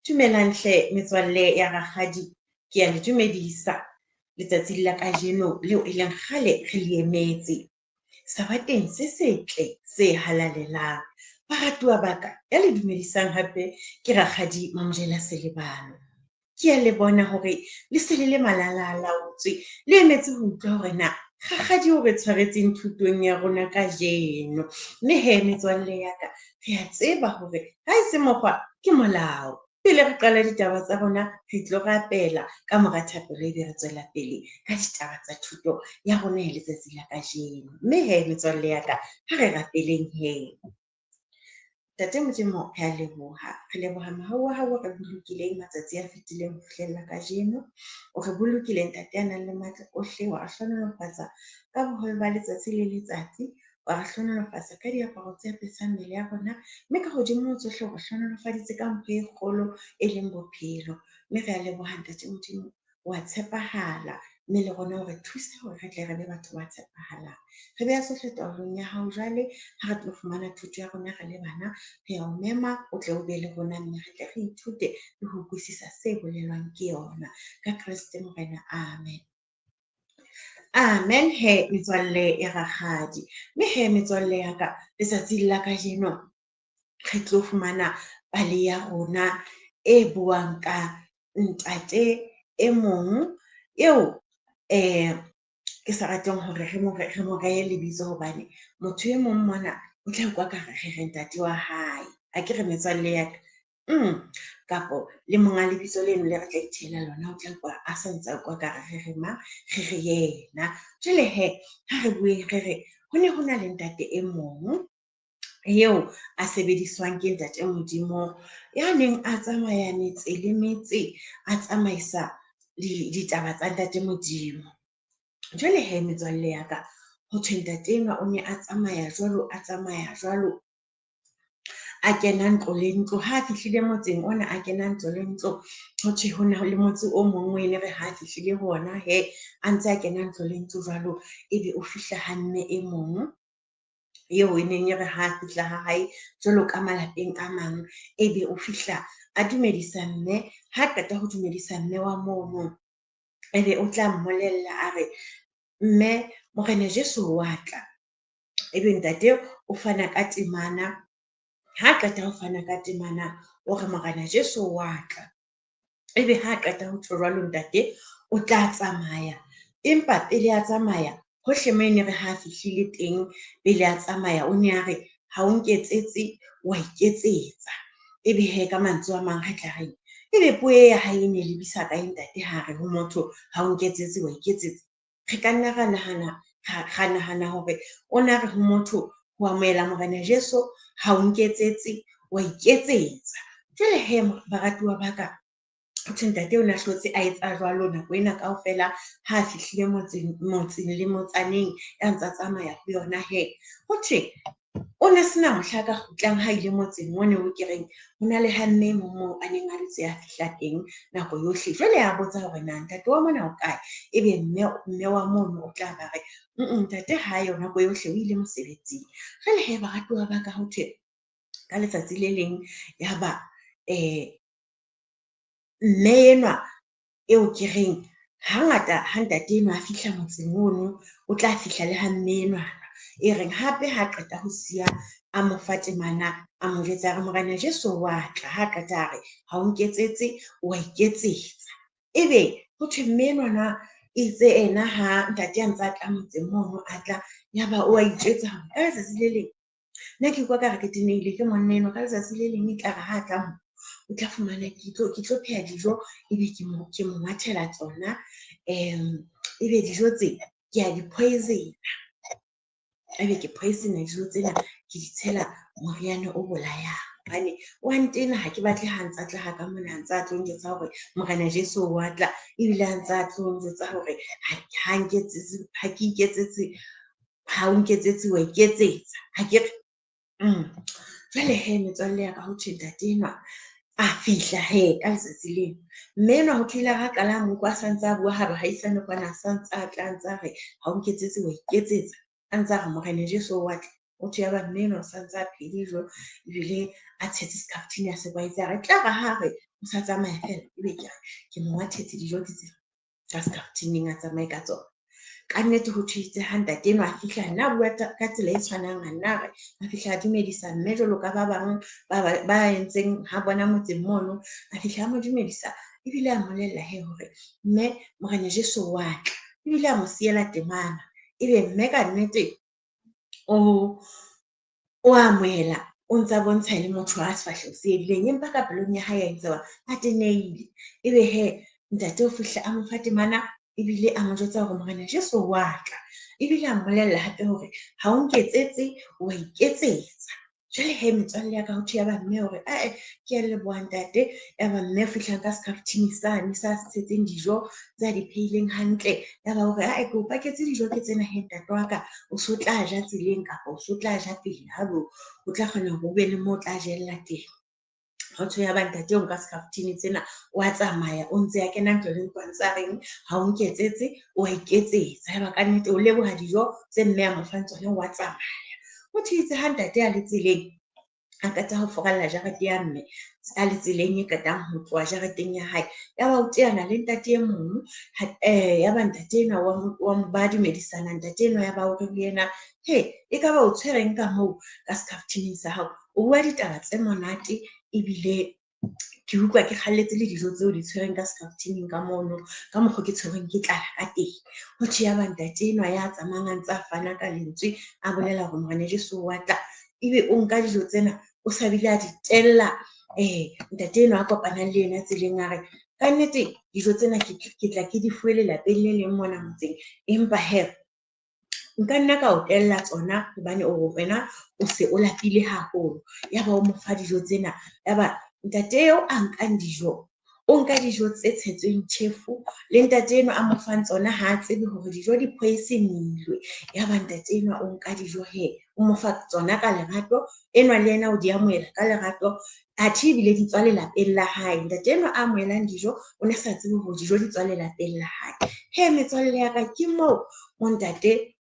Dumelang hle metswalle ya rakgadi, ke a le dumedisa letsatsing la kajeno leo e leng kgale re le emetse. Sabateng se setle se halalelang. Baratuwa ba ka, ya le dumedisang hape ke rakgadi Mamojela Selebalo. Ke a le bona hore le se le malala-a-laotswe, le emetse ho utlwa hore na rakgadi o re tshwaretseng thutong ya rona kajeno. Mme he metswalle ya ka, re a tseba hore ha e se mokgwa ke molao. Pele re qala ditaba tsa rona, re tlo rapela ka mora thapelo ebe re tswela pele ka ditaba tsa thuto ya rona ya letsatsi la kajeno. Mme he metswalle ya ka, ha re rapeleng he. Tate Modimo re a leboha. Re leboha mahao a hao re bolokileng matsatsi a fetileng ho fihlella kajeno. O re bolokile ntate a nang le matla ohle, wa re hlohonolofatsa ka boholo ba letsatsi le letsatsi, wa re hlohonolofatsa ka diaparo tse apesang mmele ya rona, mme ka hodimo ho tsohle o re hlohonolofaditse ka mpho e kgolo e leng bophelo. Mme re a leboha ntate Modimo, wa tshepahala, mme le rona o re thuse hore re tle re be batho ba tshepahalang. Re beha sohle taolong ya hao jwale, ha re tlo fumana thuto ya rona re le bana, re a o mema o tle o be le rona, mme re tle re ithute le ho utlwisisa se bolelwang ke yona. Ka Kreste Morena, amen. Amen he metswalle ya rakgadi. Mme he metswalle ya ka, letsatsing la kajeno re tlo fumana pale ya rona e buang ka ntate e mong eo ke sa rateng hore re mo reye lebitso, hobane motho e mong mona o tla kwa ka re re ntate wa hae. A ke re metswalle ya ka, kapo le monga lebitso leno le re tla ithela lona o tla kwa a sa ntse a kwa ka re ma re re yena. Jwale he, ha re bueng re re ho ne ho na le ntate e mong eo a sebediswang ke ntate Modimo, ya neng a tsamaya metse le metse a tsamaisa ditaba tsa ntate Modimo. Jwale he metswalle ya ka, ho thwe ntate enwa o ne a tsamaya jwalo, a kena ntlo le ntlo. Ha a fihlile motseng ona, a kena ntlo le ntlo, ho thwe ho na le motse o mong o ene re ha fihlile ho ona he, a ntse a kena ntlo le ntlo jwalo, ebe o fihla ha mme e mong eo e neng e re ha fihla ha hae jwalo ka malapeng a mang, ebe o fihla a dumedisa mme. Ha qeta ho dumedisa mme wa mono, ebe o tla mmolella a re, mme Morena Jesu wa tla. Ebe ntate o fana ka temana, ha qeta ho fana ka temana o re Morena Jesu wa tla. Ebe ha qeta ho tjho jwalo ntate o tla tsamaya, empa pele a tsamaya hohle moo ene re ha fihlile teng, pele a tsamaya o ne a re ha o nketsetse wa iketsetsa. Ebe he ka mantswe a mang re tla reng, ebe puo ya hae e ne lebisa kae ntate ha re ho motho ha o nketsetse wa iketsetsa? Re ka nna ra nahana hore o na re ho motho ho amohela Morena Jesu ha o nketsetse wa iketsetsa. Jwale he baratuwa ba ka, ho thwe ntate o ne a hlotse a etsa jwalo nako ena kaofela ha a fihlile motseng le motsaneng ya ntsa tsamaya ho yona he. Ho thwe o ne sena mohla ka kgutlang ha ile motseng mone o ke reng ho na le ha mme moo a neng a dutse a fihla teng nako yohle. Jwale a botsa hore na ntate wa mona o kae? Ebe mme wa mono o tla ba re ntate ha yo nako yohle o ile mosebetsing. Jwale he baratuwa ba ka, ho thwe ka letsatsi le leng ya ba mme enwa eo ke reng hangata ha ntate enwa a fihla motseng ono, o tla fihla le ha mme enwana e reng hape ha qeta ho siya a mo fa temana, a mo jwetsa re Morena Jesu wa tla. Ha qeta a re ha o nketsetse wa iketsetsa. Ebe ho thwe mme enwana itse ena ha ntate a ntse a tla motseng mono a tla, ya ba o a itjwetsa hore ka letsatsi le leng nna ke kwa ka re ke tenehile ke monna enwa, ka letsatsi le leng e tla re ha tla mo o tla fumana ke tlo pheha dijo, ebe ke mo mathela tsona, ebe dijo tse ke a di-poison-a, ebe ke poison-a dijo tsena ke di tshela moriana o bolayang, hobane wa ntena ha ke batle ha ntsa tla ha ka mona a ntsa tlo njwetsa hore Morena Jesu wa tla, ebile a ntsa tlo njwetsa hore ha ke iketsetse, ha o nketsetse wa iketsetsa, ha ke re jwale he metswalle ya ka, ho thwe ntate enwa a fihla he ka letsatsi leno. Mme enwa ho thile ha qala mo kwa sa ntse a bua ha bahaisane kwana sa ntse a tla ntsa re ha o nketsetse wa iketsetsa, a ntsa re Morena Jesu wa tla. ho thwe ya ba mme enwa o santse a phele dijo ebile a tshetse scarftin ya sekwaetse a re tla ga hare o sa tsamaya fela ebe ke mo wa thetse dijo ke tse ka scarftining a tsamaye ka tsona ka nnete ho thwitse ha ntate enwa a fihla nna bua ka tsela e tshwanang a nna re a fihla a dumedisa mme jwalo ka ba bang ba entseng ha bona motseng mono a fihla a mo dumedisa ebile a mmolella he hore mme Morena Jesu wa tla ebile a mo siela temana ebe mme ka nnete o amohela o ntsa bontsha le motho a sefahleho se edileng empa ka pelong ya hae ya ntse a tenehile ebe he ntate o fihla a mo fa temana ebile a mo jwetsa hore Morena Jesu wa tla ebile a mmolella hape hore ha o nketsetse wa iketsetsa jwale he metswalle ya ka ho thwe ya ba mme hore ke a leboha ntate ya ba mme fihlang ka scarftin sane sa tshetseng dijo tsa di phehileng hantle ya ba hore ke o paketse dijo ke tsena he ntate wa ka o so tla ja tseleng kapa o so tla ja pele ha o tla kgona hore o be le mo o tla jella teng ho thwe ya ba ntate o nka scarftin tsena wa tsamaya o ntse ya kena ntlo le ntlwana tsa reng ha o nketsetse wa iketsetsa ya ba ka nnete o leboha dijo tse mme a mo fang tsona wa tsamaya ho thitse ha ntate a le tseleng a qeta ho forella jarete ya mme a le tseleng e qetang ho tloha jareteng ya hae ya ba o teana le ntate e mong ya ba ntate enwa wa ba dumedisana ntate enwa ya ba o re le yena e ka ba o tshwereng ka moo ka scarftining sa hao o bua ditaba tse monate ebile ke utlwa ke kgalletse le dijo tseo di tshwereng ka scarftining ka mono ka mokgo ke tshwereng ke tlala ka teng ho thwe ya ba ntate enwa ya tsamayang a ntse a fana ka lentswe a bolela hore Morena Jesu wa tla ebe o nka dijo tsena o sa bile a di tella ntate enwa a kopanang le yena tseleng a re ka nnete dijo tsena ke tla ke di fuwe lelapeng le leng mona motseng empa he nka nna ka o tella tsona hobane wena o se o lapile haholo ya ba o mo fa dijo tsena ya ba ntate eo a nkang dijo o nka dijo tse tshetsweng tjhefu le ntate enwa a mo fang tsona ha tsebe hore dijo di poisonilwe ya ba ntate enwa o nka dijo he o mo fa tsona ka lerato enwa le yena o di amohela ka lerato athe ebile di tswa lelapeng la hae ntate enwa a amohelang dijo o ne sa tsebe hore dijo di tswa lelapeng la hae he metswalle ya ka ke moo ntate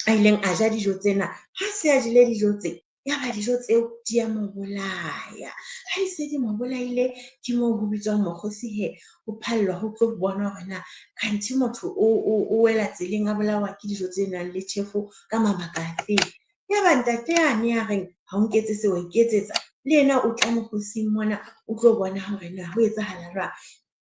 a ileng a ja dijo tsena ha se a jele dijo tse ya ba dijo tseo di a mo bolaya ha e se di mo bolaile ke moo ho bitswang mokgosi he ho phallwa ho tlo bona hore na kanthe motho o wela tseleng a bolawa ke dijo tse nang le tjhefu ka mabaka a feng ya ba ntate yane ya reng ha o nketsetse wa iketsetsa le yena o tla mokgosing mona o tlo bona hore na ho etsahala jwang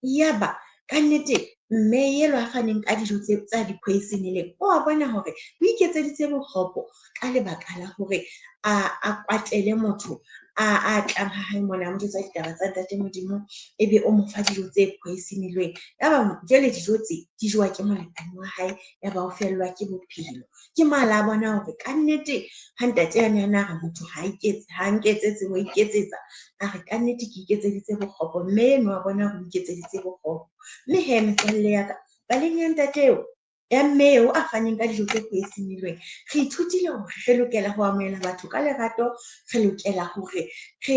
ya ba ka nnete mme yelo a faneng ka dijo tsa di-poisonileng o a bona hore o iketseditse bokgopo ka lebaka la hore a kwatele motho a tlang ha hae mona a mo jwetsa ditaba tsa ntate Modimo ebe o mo fa dijo tse poisonilweng ya ba jwale dijo tse di jowa ke molekane wa hae ya ba o fellwa ke bophelo ke mala a bona hore ka nnete ha ntate yane yana re motho ha nketsetse ho iketsetsa a re ka nnete ke iketseditse bokgopo mme eno wa bona hore o iketseditse bokgopo mme he metswalle ya ka baleng ya ntate eo ya mme eo a faneng ka dijo tse poisonilweng re ithutile hore re lokela ho amohela batho ka lerato re lokela hore re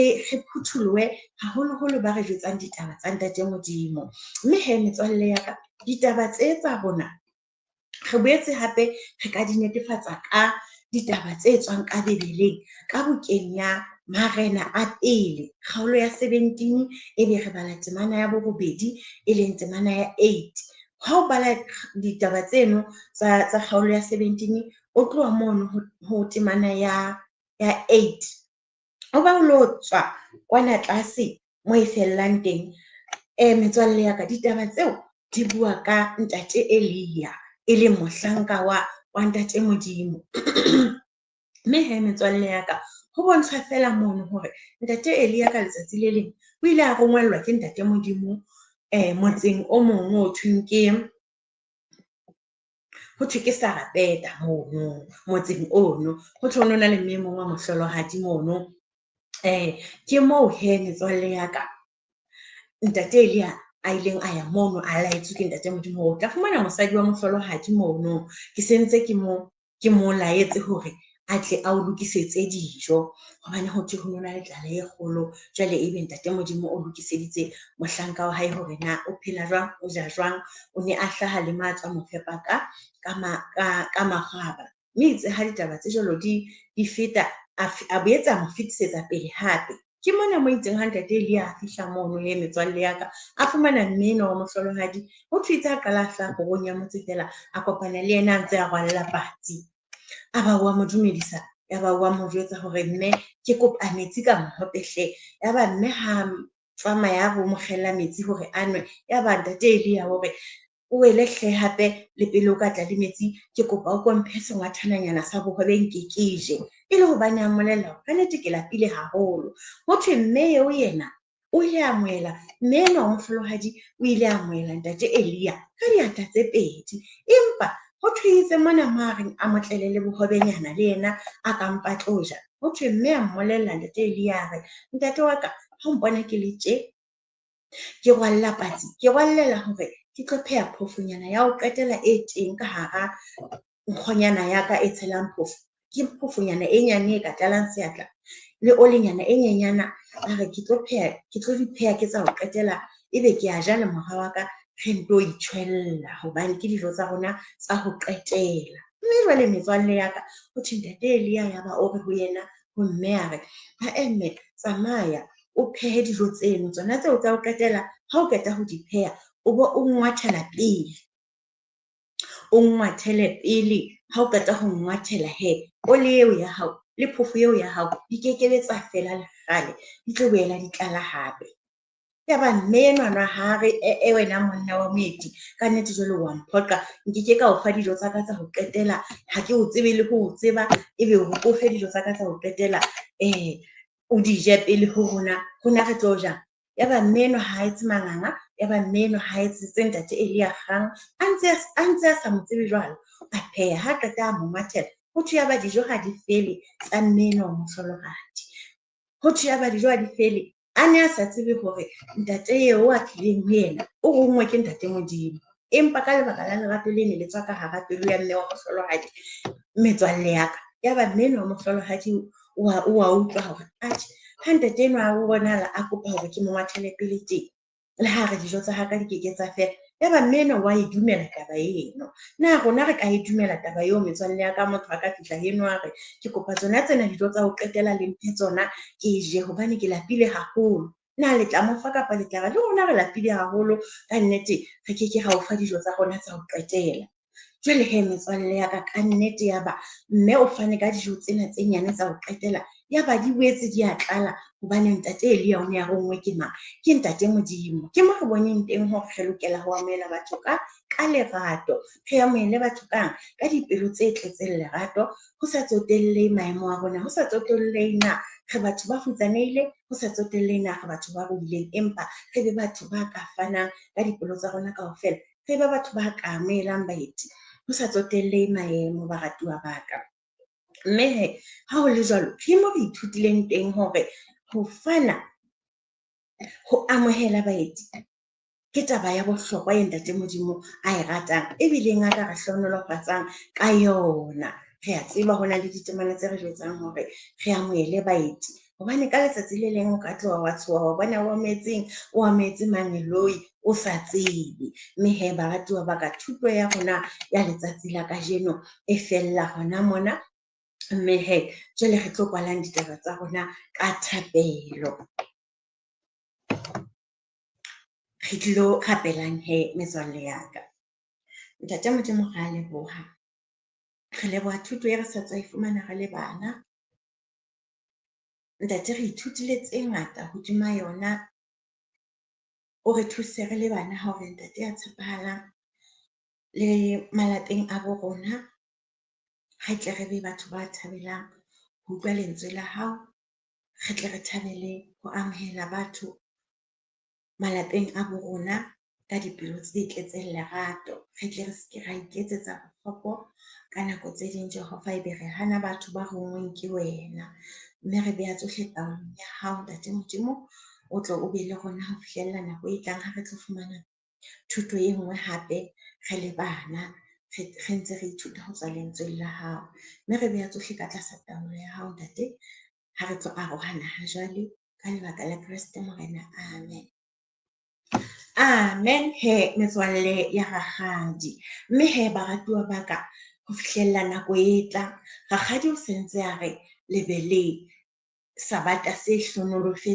phuthulohe haholoholo ba re jwetsang ditaba tsa ntate Modimo mme he metswalle ya ka ditaba tse tsa rona re boetse hape re ka di netefatsa ka ditaba tse tswang ka Bebeleng ka bukeng ya Marena a pele kgaolo ya 17 ebe re bala temana ya 2 e leng temana ya 8 ha o bala ditaba tseno tsa kgaolo ya 17 o tloha mono ho temana ya 8 o ba o lo tswa kwana tlase mo e fellang teng metswalle ya ka ditaba tseo di bua ka ntate Elia e leng mohlanka wa ntate Modimo mme he metswalle ya ka ho bontsha fela mono hore ntate Elia ka letsatsi le leng o ile a rongwellwa ke ntate Modimo motseng o mong o thweng ho thwe ke Sarapeta mono motseng ono ho thwe ho na le mme mong wa mohlolohadi mono ke moo he metswalle ya ka ntate Elia a ileng a ya mono a laetswe ke ntate Modimo o tla fumana mosadi wa mohlolohadi mono ke sentse ke mo laetse hore a tle a o lokisetse dijo hobane ho thwe ho na le tlala e kgolo jwale ebe ntate Modimo o lokiseditse mohlanka wa hae hore na o phela jwang o ja jwang o ne a hlaha le matswa mo fepa ka mahwaba mme itse ha ditaba tse jwalo di feta a boetsa mo fetisetsa pele hape. Ke mona mo itseng ha ntate Elia a fihla mono le metswalle ya ka a fumana mme enwa wa mohlolohadi ho thwe itse a qala a hlaha kgorong ya motse fela a kopana le yena a ntse a rwalla patsi. A ba wa mo dumedisa, ya ba wa mo jwetsa hore mme ke kopa metsi ka mohope hle. Ya ba mme ha tsamaya ho mo kgella metsi hore a nwe, ya ba ntate Elia hore o wele hle hape le pele o ka tla le metsi ke kopa o ko mphe sengwathananyana sa bohobe nke ke je. E le hobane a mmolella hore kannete ke lapile haholo. Ho thwe mme eo yena o ile a amohela, mme enwa wa mohlolohadi o ile a amohela ntate Elia ka diatla tse pedi. Empa ho thwe itse mona mareng a motlelele bohobenyana le yena a ka mpa tlo ja. Ho thwe mme a mmolella ntate Elia a re, ntate wa ka ha o mpona ke le tje ke rwalla patsi, ke rwallela hore ke tlo pheha phofonyana ya ho qetela e teng ka hara nkgonyana ya ka e tshelang phoofo. Ke phofonyana e nyane e ka tlalang seatla le olenyana e nyenyana. A re ke tlo di pheha ke tsa ho qetela, ebe ke a ja le mora wa ka re nto itjhwella hobane ke dijo tsa rona tsa ho qetela. Mme jwale metswalle ya ka ho thwe ntate Elia ya ba o re ho yena ho mme a re, ha emme tsamaya o phehe dijo tseno tsona tseo tsa ho qetela, ha o qeta ho di pheha o bo o ngwathela pele. O ngwathele pele, ha o qeta ho ngwathela ole eo ya hao le phofo eo ya hao di kekebe tsa fela le kgale, di tlo boela di tlala hape. Ya ba mme enwana ha re wena monna wa moeti kannete jwale wa mphoqa, nkeke ka o fa dijo tsa ka tsa ho qetela ha ke o tsebe le ho o tseba, ebe o ko fe dijo tsa ka tsa ho qetela o di je pele ho rona re tlo ja. Ya ba mme enwa ha etse manganga, ya ba mme enwa ha etsetse ntate Elia kgang a ntse a sa mo tsebe jwalo. A pheha ha qeta a mo mathela, ho thwe ya ba dijo ha di fele tsa mme enwa wa mohlolohadi. Ho thwe ya ba dijo ha di fele, a ne a sa tsebe hore ntate eo a tlileng ho yena o rongwe ke ntate Modimo. Empa ka lebaka la lerato le ne le tswa ka hara pelo ya mme wa mohlolohadi, metswalle ya ka, ya ba mme enwa wa mohlolohadi wa utlwa hore atjhe ha ntate enwa a bonahala a kopa hore ke mo ngwathele pele teng, le ha re dijo tsa haka di keke tsa fela. Ya ba mme enwa wa e dumela taba eno. Na rona re ka e dumela taba eo metswalle ya ka, motho a ka fihla heno a re ke kopa tsona tsena dijo tsa ho qetela le mphe tsona ke je hobane ke lapile haholo. Na le tla mo fa kapa le tla re le rona re lapile haholo kannete re keke ra o fa dijo tsa rona tsa ho qetela. Jwale metswalle ya ka kannete ya ba mme o fane ka dijo tsena tse nyane tsa ho qetela, ya ba di boetse di a tlala hobane ntate Elia o ne a rongwe ke mang? Ke ntate Modimo. Ke mo re boneng teng hore re lokela ho amohela batho ka lerato. Re amohele batho ka dipelo tse tletseng lerato, ho sa tsotellehe maemo a rona, ho sa tsotellehe na re batho ba futsanehile, ho sa tsotellehe na re batho ba ruileng, empa re be batho ba ka fanang ka dipelo tsa rona kaofela. Re be batho ba ka amohelang baeti, ho sa tsotellehe maemo, baratuwa ba ka. Mme ha ho le jwalo, ke mo re ithutileng teng hore ho fana, ho amohela baeti ke taba ya bohlokwa e ntate Modimo a e ratang, ebile ngata re hlohonolofatsang ka yona. Re a tseba ho na le ditemana tse re jwetsang hore re amohele baeti, hobane ka letsatsi le leng o ka tloha wa tshoha wa bona o ametse mangeloi o sa tsebe. Mme baratuwa ba ka, thuto ya rona ya letsatsi la kajeno e fella hona mona. Mme jwale re tlo kwalang ditaba tsa rona ka thapelo. Re tlo kgapelang metswalle ya ka. Ntate Modimo re a leboha. Re leboha thuto e re sa tswa e fumana re le bana. Ntate re ithutile tse ngata hodima yona. O re thuse re le bana hore ntate a tshepahalang le malapeng a bo rona, re tle re be batho ba thabelang ho utlwa lentswe la hao. Re tle re thabele ho amohela batho malapeng a bo rona ka dipelo tse tletseng lerato. Re tle re seke ra iketsetsa bohloko ka nako tse ding Jehova, ebe re hana batho ba rongweng ke wena. Mme re beha tsohle taolong ya hao ntate Modimo, o tlo o be le rona ho fihlella nako e tlang ha re tlo fumana thuto e nngwe hape re le bana, re ntse re ithuta ho tswa lentsweng la hao. Mme re beha tsohle ka tlasa taolo ya hao ntate, ha re tlo arohana ha jwale ka lebaka la Kreste Morena. Amen. Amen metswalle ya rakgadi. Mme baratuwa ba ka, ho fihlella nako e tlang. Rakgadi o sentse a re le be le sabata se hlohonolofetseng